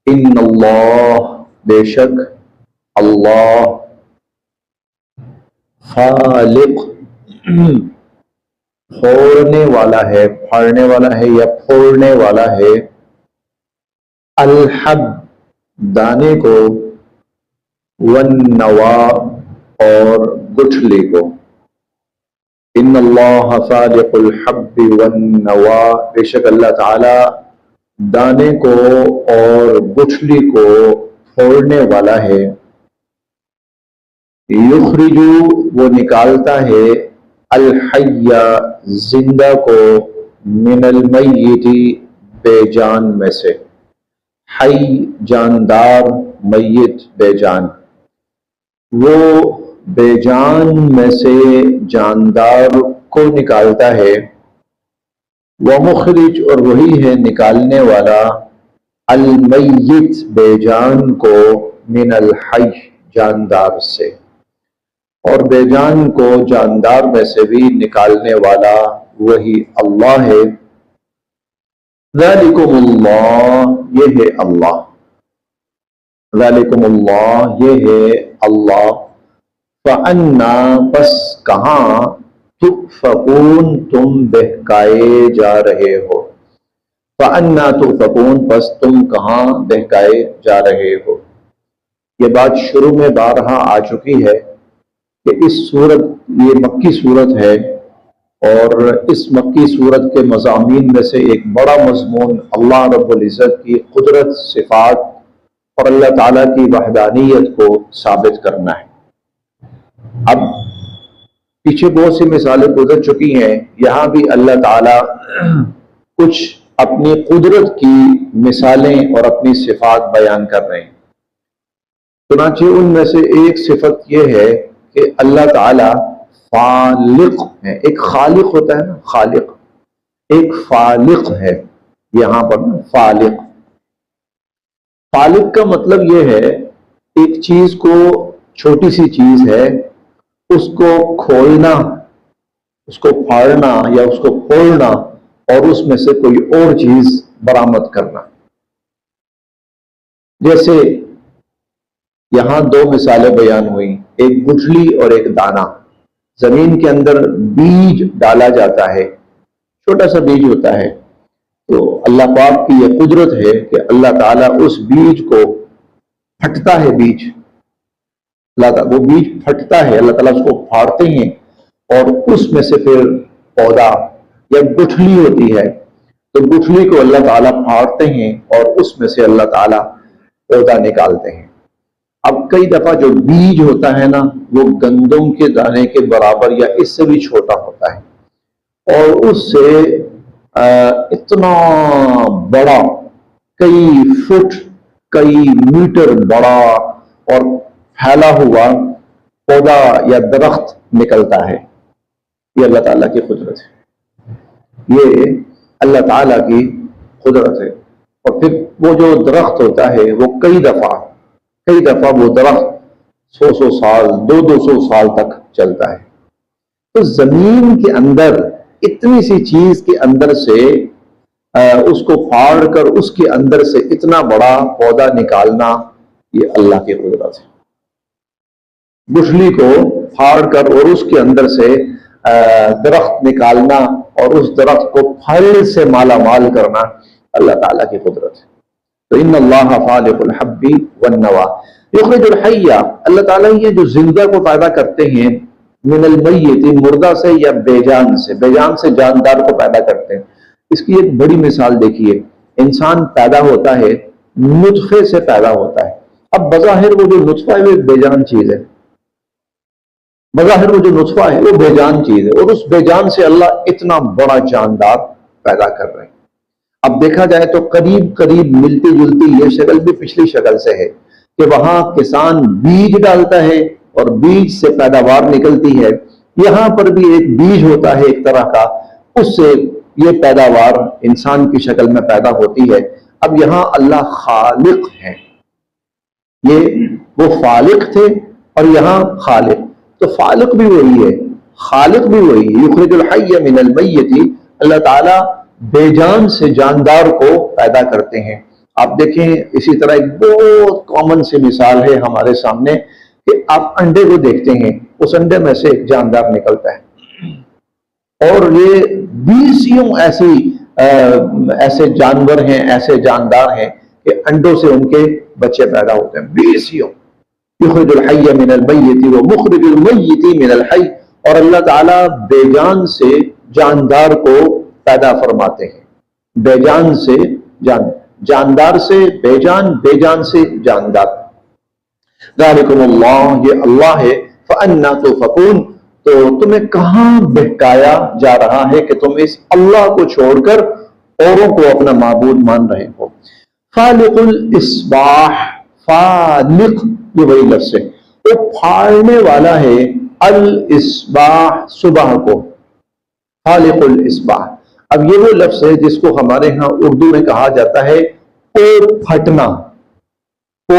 ان اللہ بے شک اللہ خالق پھوڑنے والا ہے، پھاڑنے والا ہے یا پھوڑنے والا ہے، الحب دانے کو، والنوا اور گٹھلی کو۔ ان اللہ فالق الحب والنوا، بے شک اللہ تعالی دانے کو اور گٹھلی کو پھوڑنے والا ہے۔ یخرجو وہ نکالتا ہے، الحی زندہ کو، من المیت بے جان میں سے، حی جاندار، میت بے جان، وہ بے جان میں سے جاندار کو نکالتا ہے۔ ومخرج اور وہی ہے نکالنے والا، المیت بے جان کو، من الحی جاندار سے، اور بے جان کو جاندار میں سے بھی نکالنے والا وہی اللہ ہے۔ ذالکم اللہ، یہ ہے اللہ، ذالکم اللہ یہ ہے اللہ۔ فَأَنَّا پس کہاں، تُؤْفَكُونَ تم بہکائے جا رہے ہو، فَأَنَّا تُؤْفَكُونَ پس تم کہاں بہکائے جا رہے ہو۔ یہ بات شروع میں بارہا آ چکی ہے کہ اس صورت، یہ مکی صورت ہے، اور اس مکی صورت کے مضامین میں سے ایک بڑا مضمون اللہ رب العزت کی قدرت، صفات اور اللہ تعالیٰ کی وحدانیت کو ثابت کرنا ہے۔ اب پیچھے بہت سی مثالیں گزر چکی ہیں، یہاں بھی اللہ تعالیٰ کچھ اپنی قدرت کی مثالیں اور اپنی صفات بیان کر رہے ہیں۔ چنانچہ ان میں سے ایک صفت یہ ہے کہ اللہ تعالیٰ فالق ہے۔ ایک خالق ہوتا ہے نا، خالق، ایک فالق ہے، یہاں پر فالق۔ فالق کا مطلب یہ ہے ایک چیز کو، چھوٹی سی چیز ہے، اس کو کھولنا، اس کو پھاڑنا یا اس کو پھوڑنا اور اس میں سے کوئی اور چیز برآمد کرنا۔ جیسے یہاں دو مثالیں بیان ہوئی، ایک گٹھلی اور ایک دانہ۔ زمین کے اندر بیج ڈالا جاتا ہے، چھوٹا سا بیج ہوتا ہے، تو اللہ پاک کی یہ قدرت ہے کہ اللہ تعالیٰ اس بیج کو پھٹتا ہے، بیج اللہ تعالیٰ وہ بیج پھٹتا ہے، اللہ تعالیٰ اس کو پھاڑتے ہیں اور اس میں سے پھر پودا یا گٹھلی ہوتی ہے، تو گٹھلی کو اللہ تعالیٰ پھاڑتے ہیں اور اس میں سے اللہ تعالیٰ پودا نکالتے ہیں۔ اب کئی دفعہ جو بیج ہوتا ہے نا، وہ گندم کے دانے کے برابر یا اس سے بھی چھوٹا ہوتا ہے، اور اس سے اتنا بڑا، کئی فٹ، کئی میٹر بڑا اور پھیلا ہوا پودا یا درخت نکلتا ہے۔ یہ اللہ تعالیٰ کی قدرت ہے، یہ اللہ تعالیٰ کی قدرت ہے۔ اور پھر وہ جو درخت ہوتا ہے وہ کئی دفعہ وہ درخت 100 سال، 200 سال تک چلتا ہے۔ تو زمین کے اندر اتنی سی چیز کے اندر سے اس کو پھاڑ کر اس کے اندر سے اتنا بڑا پودا نکالنا، یہ اللہ کی قدرت ہے۔ گٹھلی کو پھاڑ کر اور اس کے اندر سے درخت نکالنا اور اس درخت کو پھل سے مالا مال کرنا، اللہ تعالیٰ کی قدرت ہے۔ تو ان اللہ فالق الحب والنوا یخرج الحی، اللہ تعالیٰ یہ جو زندہ کو پیدا کرتے ہیں، من المیت مردہ سے یا بے جان سے جاندار کو پیدا کرتے ہیں۔ اس کی ایک بڑی مثال دیکھیے، انسان پیدا ہوتا ہے، نطفے سے پیدا ہوتا ہے۔ اب بظاہر وہ جو نطفہ ہے وہ ایک بے جان چیز ہے، بظاہر وہ جو نطفہ ہے وہ بے جان چیز ہے، اور اس بے جان سے اللہ اتنا بڑا جاندار پیدا کر رہے ہیں۔ اب دیکھا جائے تو قریب ملتی جلتی یہ شکل بھی پچھلی شکل سے ہے کہ وہاں کسان بیج ڈالتا ہے اور بیج سے پیداوار نکلتی ہے، یہاں پر بھی ایک بیج ہوتا ہے ایک طرح کا، اس سے یہ پیداوار انسان کی شکل میں پیدا ہوتی ہے۔ اب یہاں اللہ خالق ہے، یہ وہ فالق تھے اور یہاں خالق، تو فالق بھی وہی ہے، خالق بھی وہی ہے۔ یخرج الحی من المیت، اللہ تعالیٰ بے جان سے جاندار کو پیدا کرتے ہیں۔ آپ دیکھیں اسی طرح ایک بہت کامن سی مثال ہے ہمارے سامنے کہ آپ انڈے کو دیکھتے ہیں، اس انڈے میں سے ایک جاندار نکلتا ہے، اور یہ بیسیوں ایسے جانور ہیں، ایسے جاندار ہیں کہ انڈوں سے ان کے بچے پیدا ہوتے ہیں، بیسیوں۔ یخرج الحی من المیت ومخرج المیت من الحی، اور اللہ تعالیٰ بے جان سے جاندار کو پیدا فرماتے ہیں، بے جان سے جاندار سے بے جان، بے جان سے جاندار۔ ذالکم اللہ، یہ اللہ ہے، فأنا تؤفکون، تو تمہیں کہاں بہکایا جا رہا ہے کہ تم اس اللہ کو چھوڑ کر اوروں کو اپنا معبود مان رہے ہو۔ فالق الاصباح، فالق یہ وہی لفظ ہے، وہ پھاڑنے والا ہے، الاصباح صبح کو، فالق الاصباح۔ اب یہ وہ لفظ ہے جس کو ہمارے ہاں اردو میں کہا جاتا ہے کو پھٹنا، کو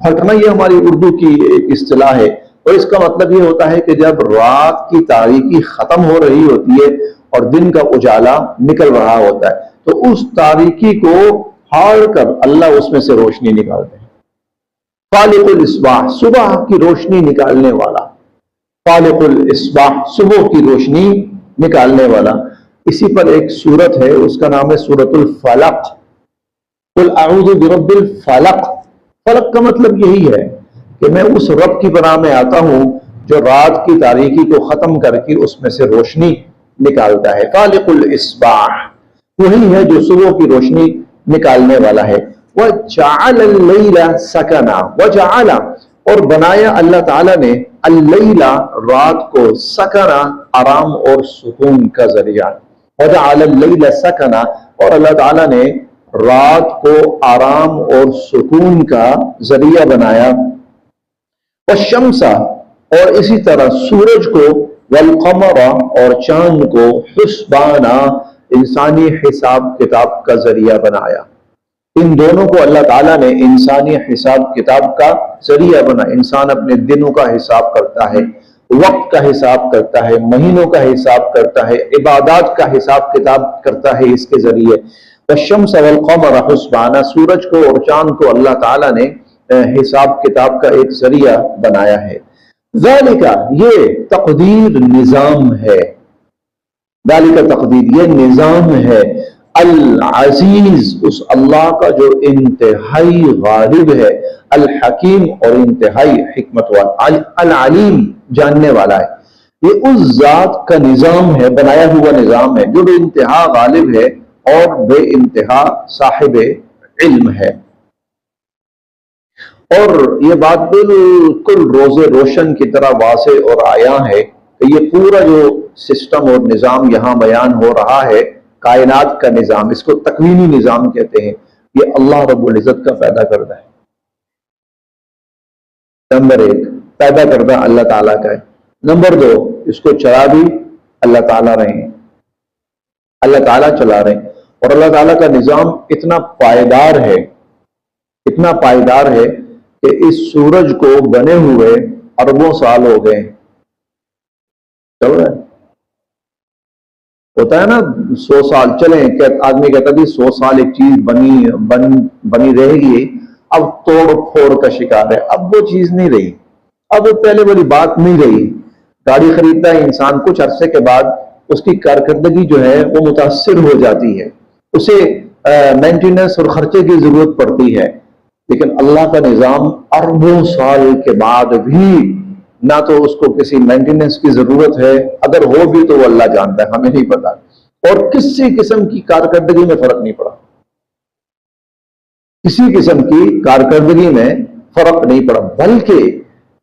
پھٹنا، یہ ہماری اردو کی ایک اصطلاح ہے، اور اس کا مطلب یہ ہوتا ہے کہ جب رات کی تاریکی ختم ہو رہی ہوتی ہے اور دن کا اجالا نکل رہا ہوتا ہے، تو اس تاریکی کو پھاڑ کر اللہ اس میں سے روشنی نکالتے ہیں۔ فالق الاصباح، صبح کی روشنی نکالنے والا، فالق الاصباح، صبح کی روشنی نکالنے والا۔ اسی پر ایک سورت ہے، اس کا نام ہے سورۃ الفلق، قل اعوذ برب الفلق۔ فلق کا مطلب یہی ہے کہ میں اس رب کی پناہ میں آتا ہوں جو رات کی تاریکی کو ختم کر کے اس میں سے روشنی نکالتا ہے۔ فالق الاصباح وہی ہے جو صبح کی روشنی نکالنے والا ہے۔ وَجَعَلَ اللَّيْلَ سَكَنًا، وَجَعَلَ، اور بنایا اللہ تعالیٰ نے، اللیل رات کو، سکنا آرام اور سکون کا ذریعہ، وَجَعَلَ اللَّيْلَ سَكَنًا، اور اللہ تعالیٰ نے رات کو آرام اور سکون کا ذریعہ بنایا۔ والشمس، اور اسی طرح سورج کو، والقمر، اور چاند کو، حسبانا، انسانی حساب کتاب کا ذریعہ بنایا۔ ان دونوں کو اللہ تعالیٰ نے انسانی حساب کتاب کا ذریعہ بنا۔ انسان اپنے دنوں کا حساب کرتا ہے، وقت کا حساب کرتا ہے، مہینوں کا حساب کرتا ہے، عبادات کا حساب کتاب کرتا ہے اس کے ذریعے۔ والشمس والقمر حسبانا، سورج کو اور چاند کو اللہ تعالیٰ نے حساب کتاب کا ایک ذریعہ بنایا ہے۔ ذالک، یہ تقدیر نظام ہے، ذالک تقدیر یہ نظام ہے، العزیز اس اللہ کا جو انتہائی غالب ہے، الحکیم اور انتہائی حکمت والا، العلیم جاننے والا ہے۔ یہ اس ذات کا نظام ہے، بنایا ہوا نظام ہے جو بے انتہا غالب ہے اور بے انتہا صاحب علم ہے۔ اور یہ بات بالکل روز روشن کی طرح واضح اور عیاں ہے کہ یہ پورا جو سسٹم اور نظام یہاں بیان ہو رہا ہے، کائنات کا نظام، اس کو تکوینی نظام کہتے ہیں، یہ اللہ رب العزت کا پیدا کردہ ہے۔ نمبر ایک، پیدا کردہ اللہ تعالیٰ کا ہے۔ نمبر دو، اس کو چلا بھی اللہ تعالیٰ رہے ہیں، اللہ تعالیٰ چلا رہے ہیں، اور اللہ تعالیٰ کا نظام اتنا پائیدار ہے، اتنا پائیدار ہے کہ اس سورج کو بنے ہوئے اربوں سال ہو گئے، چل رہا ہے۔ ہوتا ہے نا 100 سال چلیں، آدمی کہتا ہے 100 سال ایک چیز بنی رہے گی، اب توڑ پھوڑ کا شکار ہے، اب وہ چیز نہیں رہی، اب وہ پہلے والی بات نہیں رہی۔ گاڑی خریدتا ہے انسان، کچھ عرصے کے بعد اس کی کارکردگی جو ہے وہ متاثر ہو جاتی ہے، اسے مینٹیننس اور خرچے کی ضرورت پڑتی ہے، لیکن اللہ کا نظام اربوں سال کے بعد بھی نہ تو اس کو کسی مینٹیننس کی ضرورت ہے، اگر ہو بھی تو وہ اللہ جانتا ہے، ہمیں نہیں پتا، اور کسی قسم کی کارکردگی میں فرق نہیں پڑا، کسی قسم کی کارکردگی میں فرق نہیں پڑا۔ بلکہ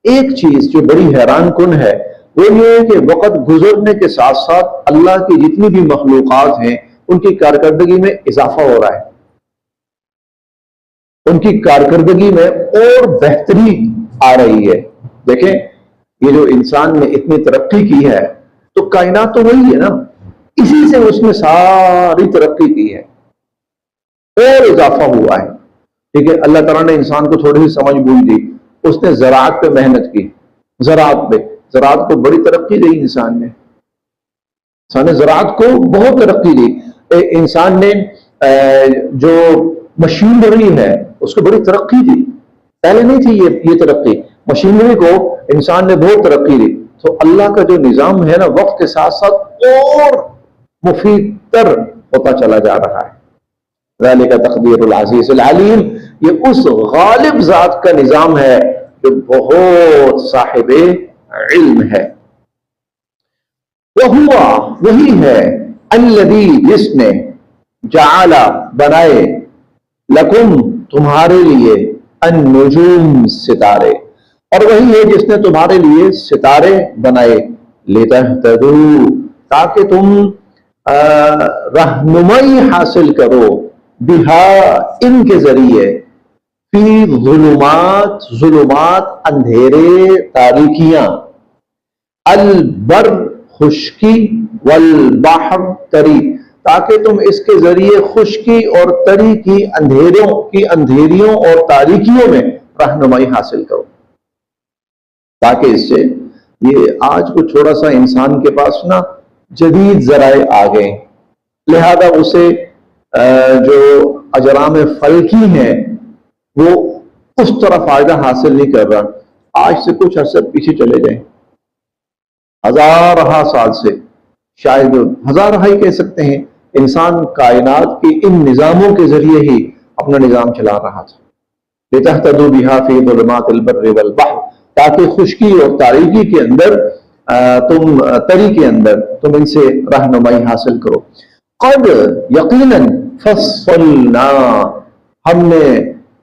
ایک چیز جو بڑی حیران کن ہے وہ یہ ہے کہ وقت گزرنے کے ساتھ ساتھ اللہ کی جتنی بھی مخلوقات ہیں ان کی کارکردگی میں اضافہ ہو رہا ہے، ان کی کارکردگی میں اور بہتری آ رہی ہے۔ دیکھیں یہ جو انسان نے اتنی ترقی کی ہے تو کائنات تو وہی ہے نا، اسی سے اس نے ساری ترقی کی ہے اور اضافہ ہوا ہے۔ ٹھیک ہے، اللہ تعالیٰ نے انسان کو تھوڑی سی سمجھ بوجھ دی، اس نے زراعت پہ محنت کی، زراعت کو بڑی ترقی دی انسان نے زراعت کو بہت ترقی دی۔ انسان نے جو مشینری ہے، اس کو بڑی ترقی دی، پہلے نہیں تھی یہ ترقی، مشینری کو انسان نے بہت ترقی دی. تو اللہ کا جو نظام ہے نا وقت کے ساتھ ساتھ اور مفید تر ہوتا چلا جا رہا ہے. ذالک تقدیر العزیز العلیم، یہ اس غالب ذات کا نظام ہے جو بہت صاحب علم ہے. وہی ہے الذی، جس نے جعل بنائے لکم تمہارے لیے النجوم ستارے، اور وہی ہے جس نے تمہارے لیے ستارے بنائے لتہتدوا تاکہ تم رہنمائی حاصل کرو بہا ان کے ذریعے فی ظلمات اندھیرے تاریکیاں، البر خشکی والبحر تری، تاکہ تم اس کے ذریعے خشکی اور تری کی اندھیریوں اور تاریکیوں میں رہنمائی حاصل کرو. تاکہ اس سے یہ آج کو تھوڑا سا انسان کے پاس نا جدید ذرائع آ گئے، لہذا اسے جو اجرام فلکی ہیں وہ اس طرح فائدہ حاصل نہیں کر رہا. آج سے کچھ عرصہ پیچھے چلے جائیں، ہزارہ سال سے، شاید ہزارہ ہی کہہ سکتے ہیں، انسان کائنات کے ان نظاموں کے ذریعے ہی اپنا نظام چلا رہا تھا. لتہتدوا بہا فی ظلمات البر والبحر، تاکہ خشکی اور تاریکی کے اندر تری کے اندر تم ان سے رہنمائی حاصل کرو. قد یقیناً فصلنا، ہم نے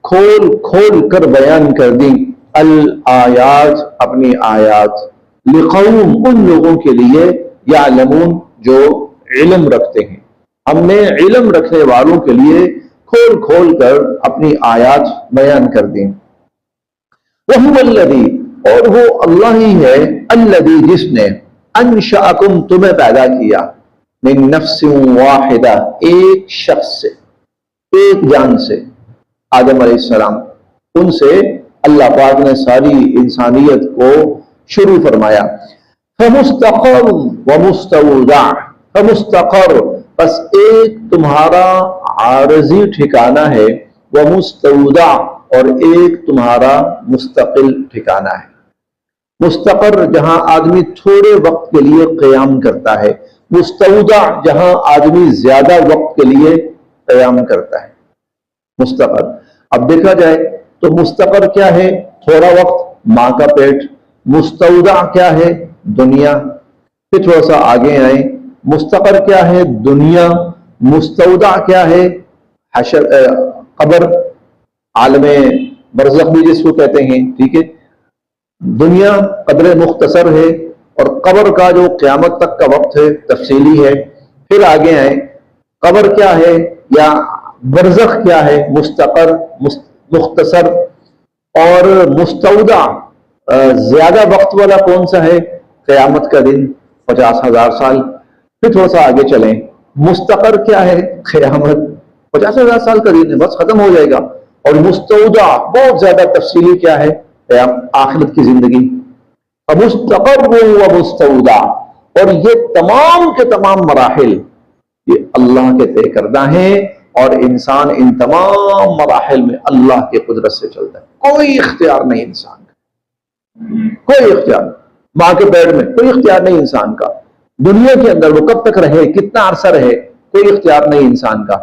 کھول کر بیان کر دی الآیات، اپنی آیات، لقوم، ان لوگوں کے لیے، یعلمون، جو علم رکھتے ہیں. ہم نے علم رکھنے والوں کے لیے کھول کر اپنی آیات بیان کر دیں. وَهُوَ الَّذِي، اور وہ اللہ ہی ہے، الذی، جس نے انشأکم، تمہیں پیدا کیا، من نفس واحدہ، ایک شخص سے، ایک جان سے، آدم علیہ السلام، ان سے اللہ پاک نے ساری انسانیت کو شروع فرمایا. فمستقر ومستودع، فمستقر، بس ایک تمہارا عارضی ٹھکانہ ہے، ومستودع، اور ایک تمہارا مستقل ٹھکانہ ہے. مستقر جہاں آدمی تھوڑے وقت کے لیے قیام کرتا ہے، مستودع جہاں آدمی زیادہ وقت کے لیے قیام کرتا ہے. مستقر، اب دیکھا جائے تو مستقر کیا ہے؟ تھوڑا وقت، ماں کا پیٹ. مستودع کیا ہے؟ دنیا. پھر تھوڑا سا آگے آئیں، مستقر کیا ہے؟ دنیا. مستودع کیا ہے؟ حشر، قبر، عالم برزخ بھی جس کو کہتے ہیں. ٹھیک ہے، دنیا قدر مختصر ہے، اور قبر کا جو قیامت تک کا وقت ہے تفصیلی ہے. پھر آگے آئیں، قبر کیا ہے یا برزخ کیا ہے؟ مستقر، مختصر. اور مستودع زیادہ وقت والا کون سا ہے؟ قیامت کا دن، 50,000 سال. پھر تھوڑا سا آگے چلیں، مستقر کیا ہے؟ قیامت، 50,000 سال کا دن ہے، بس ختم ہو جائے گا. اور مستودع بہت زیادہ تفصیلی کیا ہے؟ آخرت کی زندگی. مستقر و مستودع، اور یہ تمام کے تمام مراحل یہ اللہ کے طے کردہ ہیں، اور انسان ان تمام مراحل میں اللہ کی قدرت سے چلتا ہے. کوئی اختیار نہیں انسان کا، کوئی اختیار. ماں کے پیٹ میں کوئی اختیار نہیں انسان کا. دنیا کے اندر وہ کب تک رہے، کتنا عرصہ رہے، کوئی اختیار نہیں انسان کا.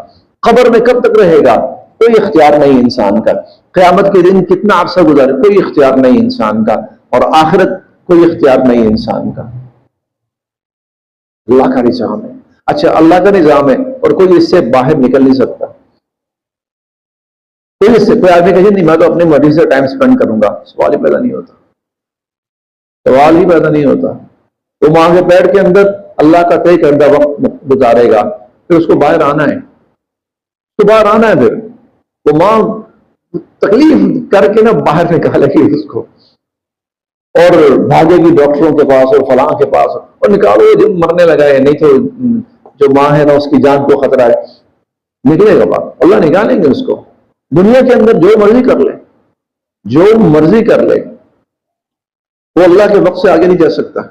قبر میں کب تک رہے گا، کوئی اختیار نہیں انسان کا. قیامت کے دن کتنا عرصہ گزارے، کوئی اختیار نہیں انسان کا. اور آخرت کوئی اختیار نہیں انسان کا. اللہ کا نظام ہے. اچھا، اللہ کا نظام ہے اور کوئی اس سے باہر نکل نہیں سکتا. کوئی اس سے، کوئی آدمی کہے نہیں میں تو اپنے مرضی سے ٹائم سپینڈ کروں گا، سوال ہی پیدا نہیں ہوتا. سوال ہی پیدا نہیں ہوتا. تو ماں کے پیٹ کے اندر اللہ کا طے کردہ وقت گزارے گا، پھر اس کو باہر آنا ہے، اس کو باہر آنا ہے. پھر وہ ماں تکلیف کر کے نا باہر نکالے گی اس کو، اور بھاگے گی ڈاکٹروں کے پاس اور فلاں کے پاس، اور نکالو جب مرنے لگا ہے. نہیں تو جو ماں ہے نا اس کی جان کو خطرہ ہے، نکلے گا باہر، اللہ نکالیں گے اس کو. دنیا کے اندر جو مرضی کر لے، جو مرضی کر لے، وہ اللہ کے وقت سے آگے نہیں جا سکتا.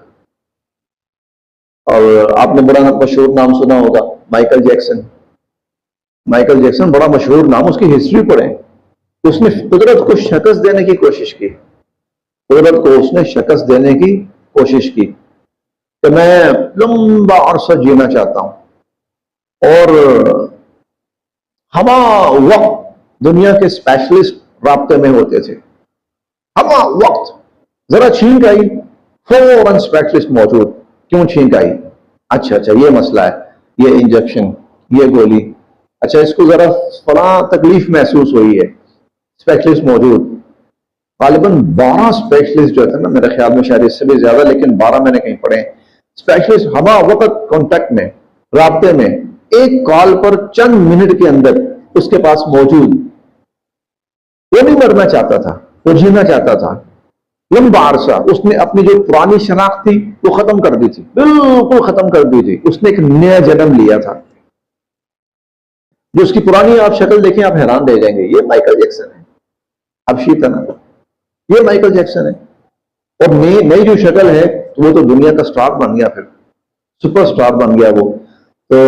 اور آپ نے بڑا مشہور نام سنا ہوگا، مائیکل جیکسن. مائیکل جیکسن بڑا مشہور نام، اس کی ہسٹری پڑھیں. اس نے قدرت کو شکست دینے کی کوشش کی. قدرت کو اس نے شکست دینے کی کوشش کی کہ میں لمبا عرصہ جینا چاہتا ہوں، اور ہما وقت دنیا کے اسپیشلسٹ رابطے میں ہوتے تھے. ہما وقت ذرا چھینک آئی فوراً اسپیشلسٹ موجود. کیوں چھینک آئی؟ اچھا یہ مسئلہ ہے، یہ انجیکشن، یہ گولی، اچھا اس کو ذرا فلاں تکلیف محسوس ہوئی ہے، اسپیشلسٹ موجود. غالباً 12 اسپیشلسٹ جو تھے نا، میرے خیال میں شاید اس سے بھی زیادہ، لیکن 12 میں نے کہیں پڑھے. اسپیشلسٹ ہما وقت کانٹیکٹ میں، رابطے میں، ایک کال پر چند منٹ کے اندر اس کے پاس موجود. وہ نہیں مرنا چاہتا تھا، وہ جینا چاہتا تھا لمبا عرصہ. اس نے اپنی جو پرانی شناخت تھی وہ ختم کر دی تھی، بالکل ختم کر دی تھی. اس نے ایک نیا جنم لیا تھا. جو اس کی پرانی آپ شکل دیکھیں آپ حیران رہ جائیں گے. یہ مائیکل جیکسن ہے. اب شیطان، یہ مائیکل جیکسن ہے. اور نئی جو شکل ہے وہ تو دنیا کا سٹار بن گیا، پھر سپر سٹار بن گیا. وہ تو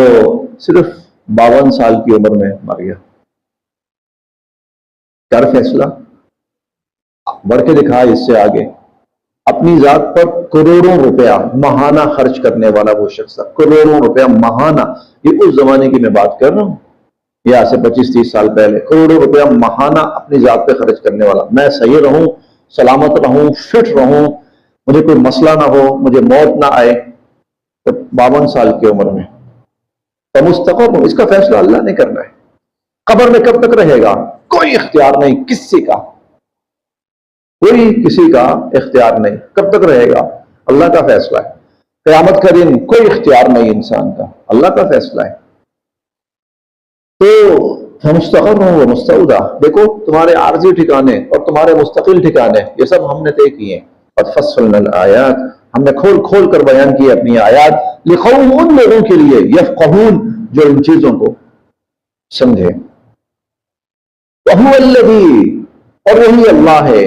صرف 52 سال کی عمر میں مر گیا. کر فیصلہ بڑھ کے دکھا. اس سے آگے اپنی ذات پر کروڑوں روپیہ ماہانہ خرچ کرنے والا وہ شخص تھا. کروڑوں روپیہ ماہانہ. یہ اس زمانے کی میں بات کر رہا ہوں، یہ آج سے 25-30 سال پہلے. کروڑوں روپیہ ماہانہ اپنی ذات پہ خرچ کرنے والا. میں صحیح رہوں، سلامت رہوں، فٹ رہوں، مجھے کوئی مسئلہ نہ ہو، مجھے موت نہ آئے. 52 سال کی عمر میں تو مستقر ہوں. اس کا فیصلہ اللہ نے کرنا ہے. قبر میں کب تک رہے گا کوئی اختیار نہیں کسی کا، کوئی کسی کا اختیار نہیں. کب تک رہے گا اللہ کا فیصلہ ہے. قیامت کا دن کوئی اختیار نہیں انسان کا، اللہ کا فیصلہ ہے. تو مستقر ہوں و مستعودہ. دیکھو تمہارے عارضی ٹھکانے اور تمہارے مستقل ٹھکانے یہ سب ہم نے طے کیے. قد فصلنا الآیات، ہم نے کھول کھول کر بیان کی اپنی آیات. لقوم، ان لوگوں کے لیے، یفقہون، جو ان چیزوں کو سمجھے. وَهُوَ الَّذِي، اور وہی اللہ ہے،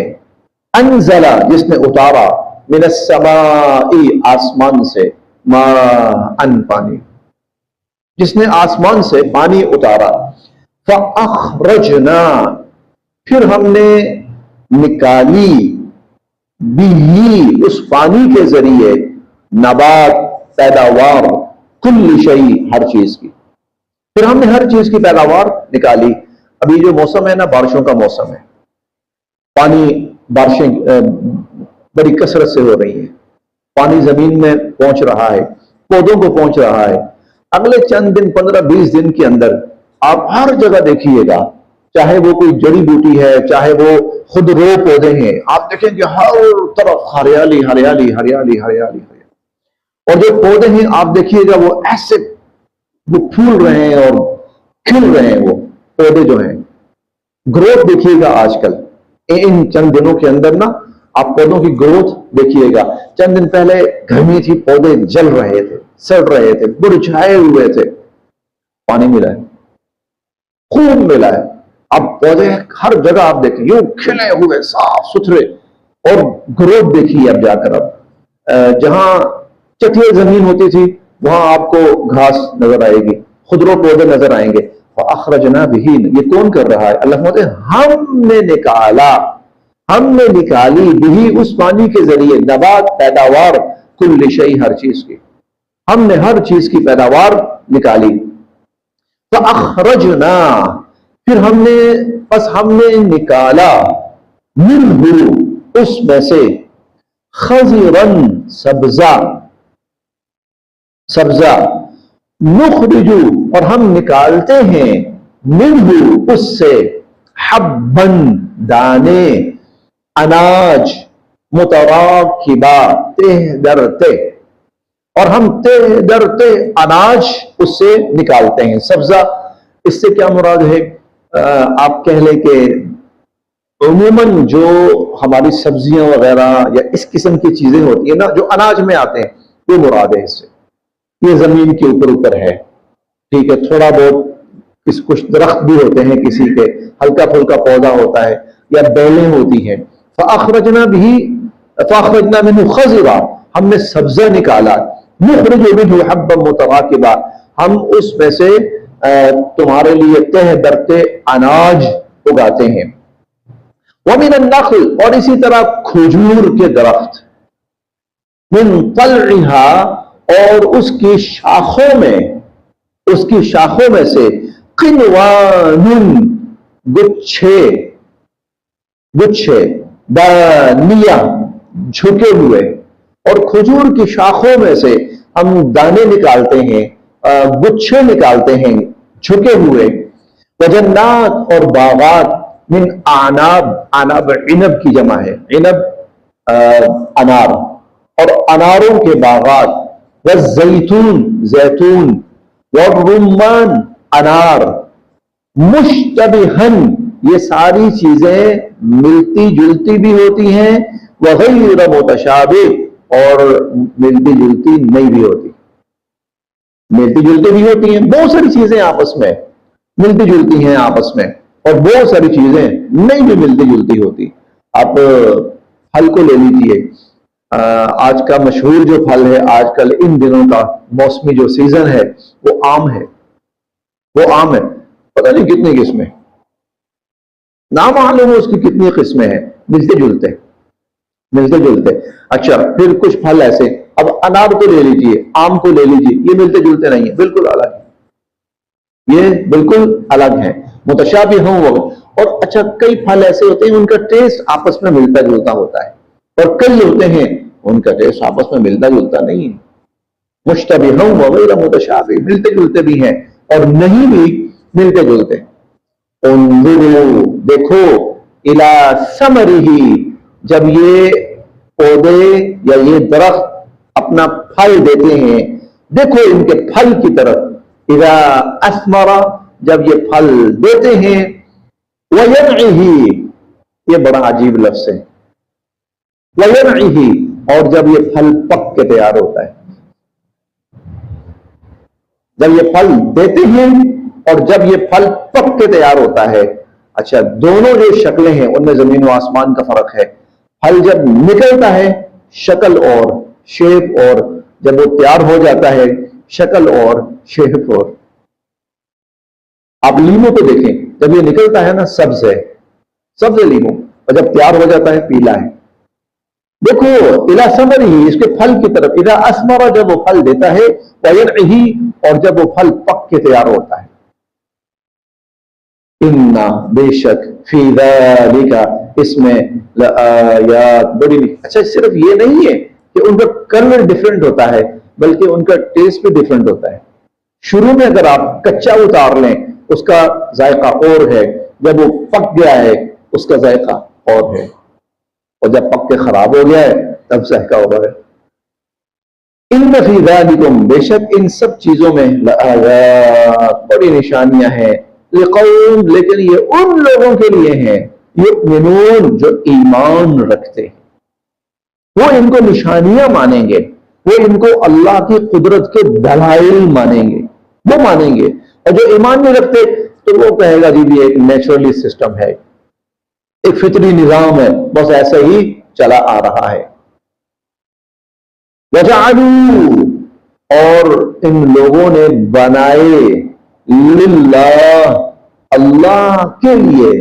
انزل، جس نے اتارا، من السماء، آسمان سے، ماءً، پانی، جس نے آسمان سے پانی اتارا. فَأَخْرَجْنَا، پھر ہم نے نکالی، بھی، اس پانی کے ذریعے، نبات، پیداوار، کل شیء، ہر چیز کی. پھر ہم نے ہر چیز کی پیداوار نکالی. ابھی جو موسم ہے نا، بارشوں کا موسم ہے. پانی، بارشیں بڑی کثرت سے ہو رہی ہیں. پانی زمین میں پہنچ رہا ہے، پودوں کو پہنچ رہا ہے. اگلے چند دن، 15-20 دن کے اندر آپ ہر جگہ دیکھیے گا، چاہے وہ کوئی جڑی بوٹی ہے، چاہے وہ خود رو پودے ہیں، آپ دیکھیں کہ ہر طرف ہریالی ہریالی ہریالی ہریالی. اور جو پودے ہیں آپ دیکھیے گا وہ ایسے وہ پھول رہے ہیں اور کھل رہے ہیں. وہ پودے جو ہیں، گروتھ دیکھیے گا آج کل ان چند دنوں کے اندر نا، آپ پودوں کی گروتھ دیکھیے گا. چند دن پہلے گرمی تھی، پودے جل رہے تھے، سڑ رہے تھے، مرجھائے ہوئے تھے. پانی ملا ہے، خوب ملا ہے. اب پودے ہر جگہ آپ دیکھیں یوں کھلے ہوئے، صاف ستھرے. اور گروتھ دیکھیے اب جا کر. اب جہاں چٹیل زمین ہوتی تھی وہاں آپ کو گھاس نظر آئے گی، خضرو پودے نظر آئیں گے. فَأَخْرَجْنَا بِهِ، یہ کون کر رہا ہے؟ اللہ فرماتے ہیں ہم نے نکالا، ہم نے نکالی، بھی، اس پانی کے ذریعے، نبات، پیداوار، کل شیء، ہر چیز کی. ہم نے ہر چیز کی پیداوار نکالی. فَأَخْرَجْنَا، پھر ہم نے، بس ہم نے نکالا، منہ، اس میں سے، خضرن، سبزہ، سبزہ، نخرجو، اور ہم نکالتے ہیں، منہ، اس سے، حبن، دانے، اناج، متراکبہ، تہ در تہ، اور ہم تہ در تہ اناج اس سے نکالتے ہیں. سبزہ، اس سے کیا مراد ہے؟ آپ کہہ لیں کہ عموماً جو ہماری سبزیاں وغیرہ یا اس قسم کی چیزیں ہوتی ہیں نا جو اناج میں آتے ہیں، وہ مراد ہے اس سے. یہ زمین کے اوپر ہے، ٹھیک ہے. تھوڑا بہت کچھ درخت بھی ہوتے ہیں، کسی کے ہلکا پھلکا پودا ہوتا ہے یا بیلیں ہوتی ہیں. فَأَخْرَجْنَا بِهِ، فَأَخْرَجْنَا مِنْهُ خَضِرًا، ہم نے سبزہ نکالا. نخرج منہ حبا متراکبا، ہم اس میں سے تمہارے لیے تہ درتے اناج اگاتے ہیں. وَمِنَ النَّخْلِ اور اسی طرح کھجور کے درخت، من طلعها اور اس کی شاخوں میں سے قنوان گچھے دانیہ جھکے ہوئے، اور کھجور کی شاخوں میں سے ہم دانے نکالتے ہیں، گچھے نکالتے ہیں جھکے ہوئے. وجنات اور باغات، من اعناب، عناب عنب کی جمع ہے، عنب انار، اور اناروں کے باغات. والزیتون زیتون، والرمان انار. مشتبہن یہ ساری چیزیں ملتی جلتی بھی ہوتی ہیں، وغیر متشابہ اور ملتی جلتی نہیں بھی ہوتی. ملتی جلتی بھی ہوتی ہیں، بہت ساری چیزیں آپس میں ملتی جلتی ہیں آپس میں، اور بہت ساری چیزیں نہیں بھی ملتی جلتی ہوتی. آپ پھل کو لے لیجئے، آج کا مشہور جو پھل ہے آج کل ان دنوں کا موسمی جو سیزن ہے وہ آم ہے. پتہ نہیں کتنی قسمیں، نامعلوم اس کی کتنی قسمیں ہیں، ملتے جلتے. اچھا پھر کچھ پھل ایسے، اب انار کو لے لیجئے، آم کو لے لیجئے، یہ ملتے جلتے نہیں ہیں، بالکل الگ ہیں، یہ بالکل الگ ہیں، متشابہ ہوں. اور اچھا کئی پھل ایسے ہوتے ہیں ان کا ٹیسٹ آپس میں ملتا جلتا ہوتا ہے، اور کئی ہوتے ہیں ان کا ٹیسٹ آپس میں ملتا جلتا نہیں ہے. مشتبہ وغیر متشابہ، ملتے جلتے بھی ہیں اور نہیں بھی ملتے جلتے. انظروا دیکھو، الی ثمرہ جب یہ پودے یا یہ درخت اپنا پھل دیتے ہیں، دیکھو ان کے پھل کی طرف. اذا اثمر جب یہ پھل دیتے ہیں، وینعہ یہ بڑا عجیب لفظ ہے، وینعہ اور جب یہ پھل پک کے تیار ہوتا ہے. جب یہ پھل دیتے ہیں اور جب یہ پھل پک کے تیار ہوتا ہے. اچھا دونوں جو شکلیں ہیں ان میں زمین و آسمان کا فرق ہے. پھل جب نکلتا ہے شکل اور شیپ، اور جب وہ تیار ہو جاتا ہے شکل اور شیپ. اور آپ لیمو کو دیکھیں، جب یہ نکلتا ہے نا سبز لیمو، اور جب تیار ہو جاتا ہے پیلا ہے. دیکھو الی ثمرہ اس کے پھل کی طرف، اذا اثمر جب وہ پھل دیتا ہے، وینعہ اور جب وہ پھل پک کے تیار ہوتا ہے. اِنَّا بے شک فی ذَلِکَ اس میں لآیات بڑی. اچھا صرف یہ نہیں ہے کہ ان کا کلر ڈیفرنٹ ہوتا ہے، بلکہ ان کا ٹیسٹ بھی ڈیفرنٹ ہوتا ہے. شروع میں اگر آپ کچا اتار لیں اس کا ذائقہ اور ہے، جب وہ پک گیا ہے اس کا ذائقہ اور ہے، اور جب پک کے خراب ہو گیا ہے تب ذائقہ اور ہے. ان فی ذالکم بے شک ان سب چیزوں میں لآیات بڑی نشانیاں ہیں. لقوم لیکن یہ ان لوگوں کے لیے ہیں، یؤمنون جو ایمان رکھتے ہیں، وہ ان کو نشانیاں مانیں گے، وہ ان کو اللہ کی قدرت کے دلائل مانیں گے، وہ مانیں گے. اور جو ایمان نہیں رکھتے تو وہ کہے گا جی بھی ایک نیچرلی سسٹم ہے، ایک فطری نظام ہے، بس ایسا ہی چلا آ رہا ہے. وَجَعَلُوا اور ان لوگوں نے بنائے للہ اللہ کے لیے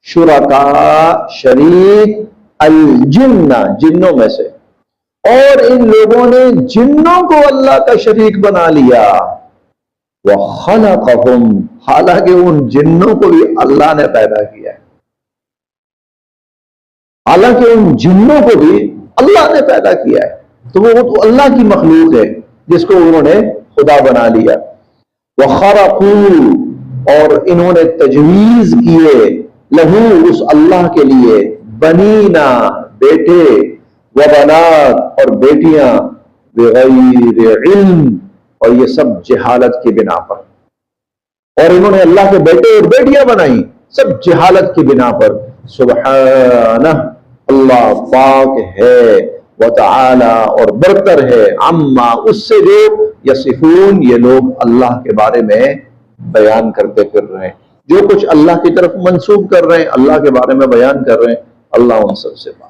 شرکاء شریک الجن جنوں میں سے، اور ان لوگوں نے جنوں کو اللہ کا شریک بنا لیا. وَخَلَقَهُمْ حالانکہ ان جنوں کو بھی اللہ نے پیدا کیا ہے، حالانکہ ان جنوں کو بھی اللہ نے پیدا کیا ہے، تو وہ تو اللہ کی مخلوق ہے جس کو انہوں نے خدا بنا لیا. وَخَرَقُوا اور انہوں نے تجویز کیے لہو اس اللہ کے لیے بنینا بیٹے، وبنات اور بیٹیاں، بغیر علم اور یہ سب جہالت کی بنا پر. اور انہوں نے اللہ کے بیٹے اور بیٹیاں بنائی سب جہالت کی بنا پر. سبحانہ اللہ پاک ہے، وتعالی اور برتر ہے، عما اس سے جو یصفون یہ لوگ اللہ کے بارے میں بیان کرتے پھر رہے ہیں، جو کچھ اللہ کی طرف منسوب کر رہے ہیں، اللہ کے بارے میں بیان کر رہے ہیں، اللہ ان سب سے بات